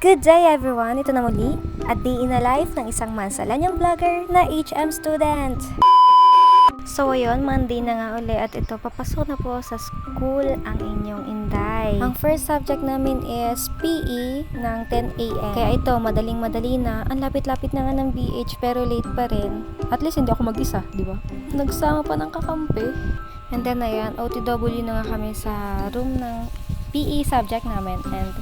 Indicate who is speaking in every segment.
Speaker 1: Good day everyone! Ito na muli, a day in a life ng isang mansalanyang vlogger na HM student. So ayun, Monday na nga uli at ito, papasok na po sa school ang inyong Inday. Ang first subject namin is PE ng 10 AM. Kaya ito, madaling-madali na. Ang lapit-lapit na nga ng BH pero late pa rin. At least hindi ako mag-isa, di ba? Nagsama pa ng kakampi. And then ayan, OTW na nga kami sa room ng PE subject namin and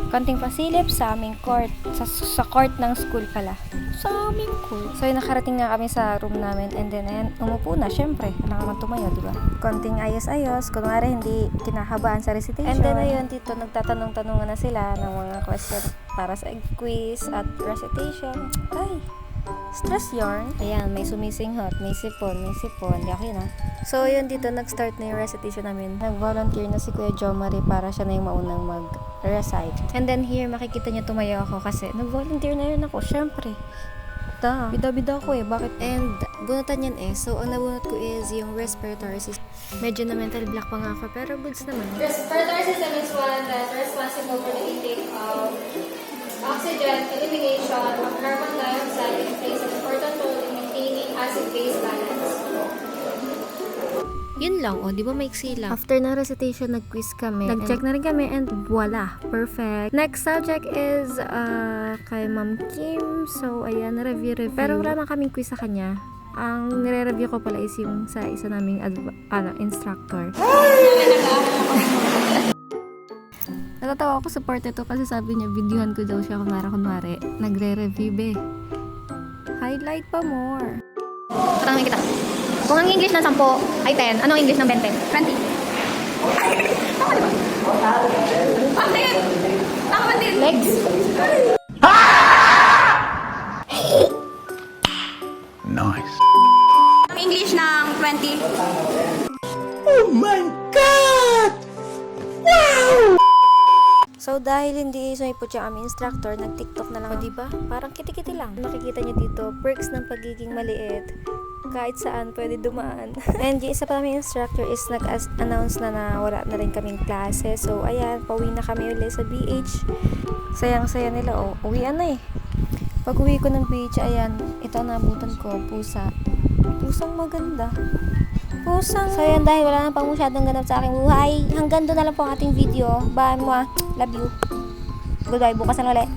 Speaker 1: konting pasilip sa aming court, sa court ng school pala. Sa aming court. So yun, nakarating na kami sa room namin and then ayan, umupo na, syempre. Alam naman tumayo, diba? Konting ayos-ayos, kunwari hindi kinakabahan sa recitation. And then ayun, dito nagtatanong-tanungan na sila ng mga question para sa quiz at recitation. Ay! Stress yarn. Ayan, may sumisinghot, may sipon. Di ako yun, ha? So, yun, dito nag-start na yung recitation namin. Nag-volunteer na si Kuya Jomari para siya na yung maunang mag-recite. And then here, makikita niyo tumayo ako kasi nag-volunteer na yun ako, syempre. Bida-bida ako eh, bakit? And, bunutan yan eh. So, ang nabunot ko is yung respiratory system. Medyo na mental block pa nga ako, pero goods naman.
Speaker 2: Respiratory system is one that responsible for the intake of oxygen, elimination of carbon dioxide, and plays an important role in maintaining acid-base balance.
Speaker 1: Yun lang, di ba maiksi lang? After ng recitation, nag-quiz kami. Nag-check na rin kami and voila, perfect. Next subject is kay Ma'am Kim. So, ayan, review. Pero wala na kaming quiz sa kanya. Ang nire-review ko pala is yung sa isa naming instructor. Natatawa ako sa part ito kasi sabi niya, videohan ko daw siya kunwari. Nagre-review, be. Highlight pa more.
Speaker 3: Tanongin kita. Kung ang English ng 10 ay 10, ano ang English ng 20? 20. Tama diba? Ah, tingin! Tama din! Legs!
Speaker 4: Nice.
Speaker 3: Ang English ng 20.
Speaker 4: Oh my God! Wow!
Speaker 1: So, dahil hindi sumipot yung aming instructor, nag-TikTok na lang. O, diba? Parang kiti-kiti lang. Makikita niyo dito, perks ng pagiging maliit. Kahit saan pwede dumaan. And yung isa pa namin instructor is nag-announce na wala na rin kaming klase. So, ayan, pauwi na kami ulit sa BH. Sayang-saya nila, uwian na eh. Pag uwi ko ng BH, ayan, ito nabutan ko, pusa. Pusang maganda. So yan, dahil wala na pang masyadong ganap sa aking buhay, hanggang doon na lang po ang ating video. Bye mo. Love you. Goodbye. Bukas na ulit.